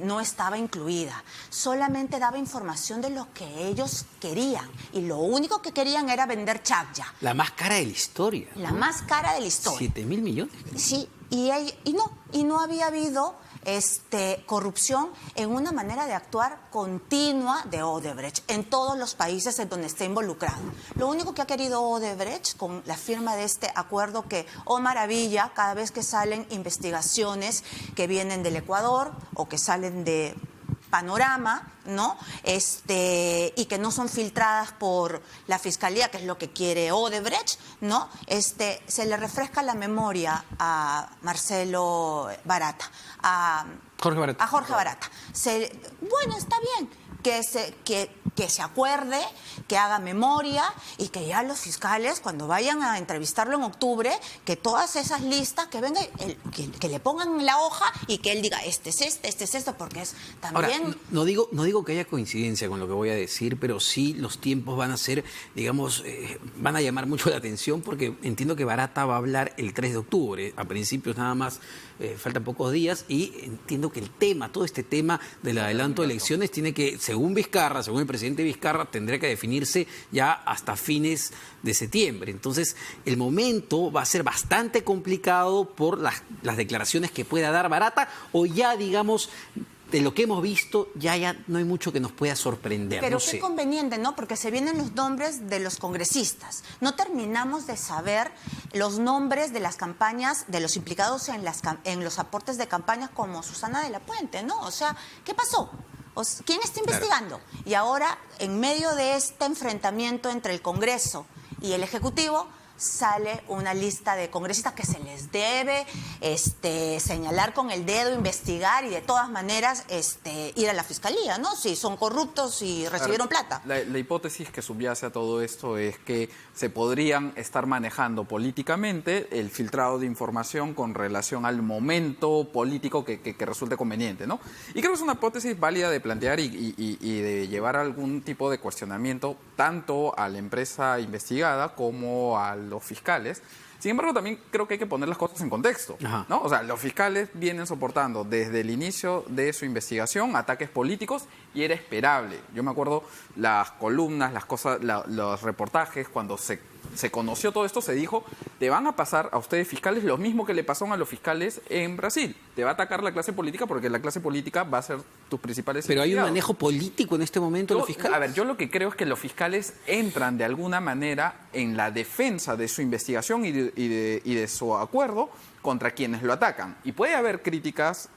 no estaba incluida. Solamente daba información de lo que ellos querían. Y lo único que querían era vender Chagya. La más cara de la historia. La más cara de la historia. 7.000 millones. Sí, y no había habido corrupción en una manera de actuar continua de Odebrecht en todos los países en donde está involucrado. Lo único que ha querido Odebrecht con la firma de este acuerdo que, oh maravilla, cada vez que salen investigaciones que vienen del Ecuador o que salen de Panorama, ¿no? Y que no son filtradas por la Fiscalía, que es lo que quiere Odebrecht, ¿no? Se le refresca la memoria a Marcelo Barata, a Jorge Barata. A Jorge Barata. Bueno, está bien que se acuerde, que haga memoria y que ya los fiscales, cuando vayan a entrevistarlo en octubre, que todas esas listas, que venga, que le pongan en la hoja y que él diga, este es este, porque es también... Ahora, no digo que haya coincidencia con lo que voy a decir, pero sí los tiempos van a ser, digamos, van a llamar mucho la atención porque entiendo que Barata va a hablar el 3 de octubre, a principios nada más, faltan pocos días, y entiendo que todo este tema del adelanto de elecciones tiene que, según el presidente Vizcarra, tendría que definirse ya hasta fines de septiembre. Entonces, el momento va a ser bastante complicado por las declaraciones que pueda dar Barata, o ya, digamos, de lo que hemos visto, ya no hay mucho que nos pueda sorprender. Pero no qué sé. conveniente, ¿no? Porque se vienen los nombres de los congresistas. No terminamos de saber los nombres de las campañas, de los implicados en los aportes de campañas como Susana de la Puente, ¿no? O sea, ¿qué pasó? ¿Quién está investigando? Claro. Y ahora, en medio de este enfrentamiento entre el Congreso y el Ejecutivo, sale una lista de congresistas que se les debe señalar con el dedo, investigar y de todas maneras ir a la fiscalía, ¿no? Si son corruptos y recibieron plata. La hipótesis que subyace a todo esto es que se podrían estar manejando políticamente el filtrado de información con relación al momento político que resulte conveniente, ¿no? Y creo que es una hipótesis válida de plantear y de llevar algún tipo de cuestionamiento tanto a la empresa investigada como a los fiscales. Sin embargo, también creo que hay que poner las cosas en contexto, ¿no? O sea, los fiscales vienen soportando desde el inicio de su investigación ataques políticos y era esperable. Yo me acuerdo las columnas, las cosas, los reportajes, cuando se conoció todo esto, se dijo, te van a pasar a ustedes fiscales lo mismo que le pasó a los fiscales en Brasil. Te va a atacar la clase política porque la clase política va a ser tus principales Pero hay un investigados. manejo político en este momento de los fiscales. A ver, yo lo que creo es que los fiscales entran de alguna manera en la defensa de su investigación y de su acuerdo contra quienes lo atacan. Y puede haber críticas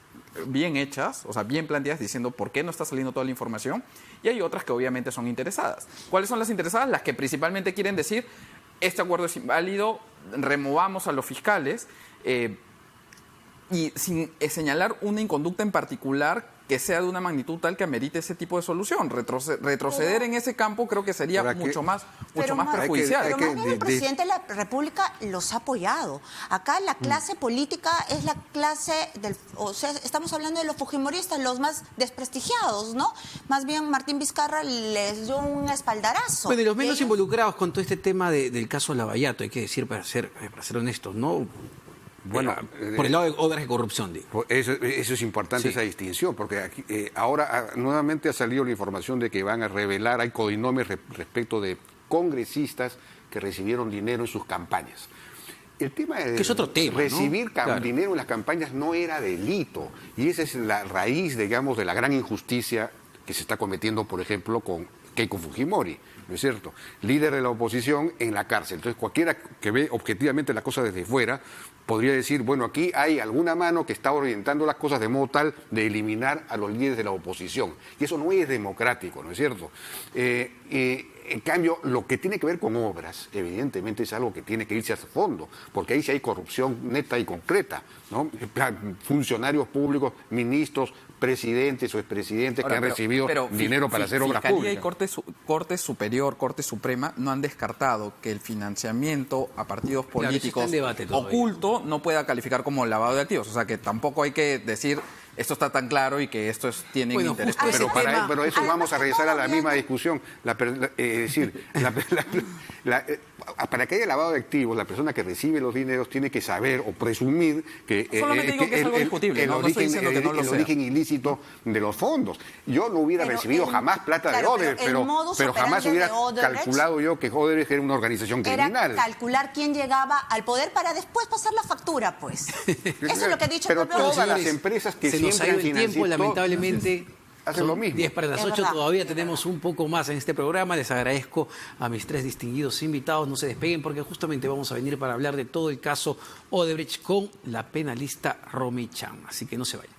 bien hechas, o sea, bien planteadas, diciendo por qué no está saliendo toda la información, y hay otras que obviamente son interesadas. ¿Cuáles son las interesadas? Las que principalmente quieren decir, este acuerdo es inválido, removamos a los fiscales, y sin señalar una inconducta en particular que sea de una magnitud tal que amerite ese tipo de solución. Retroceder en ese campo creo que sería mucho más perjudicial. Pero más bien el presidente de la República los ha apoyado. Acá la clase política es la clase o sea, estamos hablando de los fujimoristas, los más desprestigiados, ¿no? Más bien Martín Vizcarra les dio un espaldarazo. Bueno, y los menos involucrados con todo este tema del caso Lavallato, hay que decir para ser honestos, ¿no? Bueno, por el lado de obras de corrupción, digo. Eso es importante, esa distinción, porque aquí, ahora nuevamente ha salido la información de que van a revelar, hay codinomes respecto de congresistas que recibieron dinero en sus campañas. El tema de que es otro tema, recibir ¿no? dinero en las campañas no era delito, y esa es la raíz, digamos, de la gran injusticia que se está cometiendo, por ejemplo, con Keiko Fujimori, ¿no es cierto? Líder de la oposición en la cárcel. Entonces, cualquiera que ve objetivamente la cosa desde fuera podría decir, bueno, aquí hay alguna mano que está orientando las cosas de modo tal de eliminar a los líderes de la oposición. Y eso no es democrático, ¿no es cierto? En cambio, lo que tiene que ver con obras, evidentemente es algo que tiene que irse a fondo, porque ahí sí hay corrupción neta y concreta, ¿no? Funcionarios públicos, ministros, presidentes o expresidentes que han recibido dinero para hacer obras públicas. Y Corte Superior, Corte Suprema no han descartado que el financiamiento a partidos políticos oculto no pueda calificar como lavado de activos. O sea que tampoco hay que decir esto está tan claro y que esto tiene interés. Pero eso vamos a regresar a la misma discusión. Para que haya lavado de activos, la persona que recibe los dineros tiene que saber o presumir que solamente digo que es algo discutible, no estoy diciendo que no lo sea. El origen ilícito de los fondos. Yo no hubiera recibido jamás plata de Odebrecht, pero jamás hubiera calculado yo que Odebrecht era una organización criminal. Era calcular quién llegaba al poder para después pasar la factura, pues. Eso es lo que ha dicho pero el pueblo. todas las empresas que se nos ha ido el tiempo, lamentablemente. Hacen lo mismo. 10 para las 8, todavía tenemos un poco más en este programa. Les agradezco a mis 3 distinguidos invitados. No se despeguen porque justamente vamos a venir para hablar de todo el caso Odebrecht con la penalista Romy Chan. Así que no se vayan.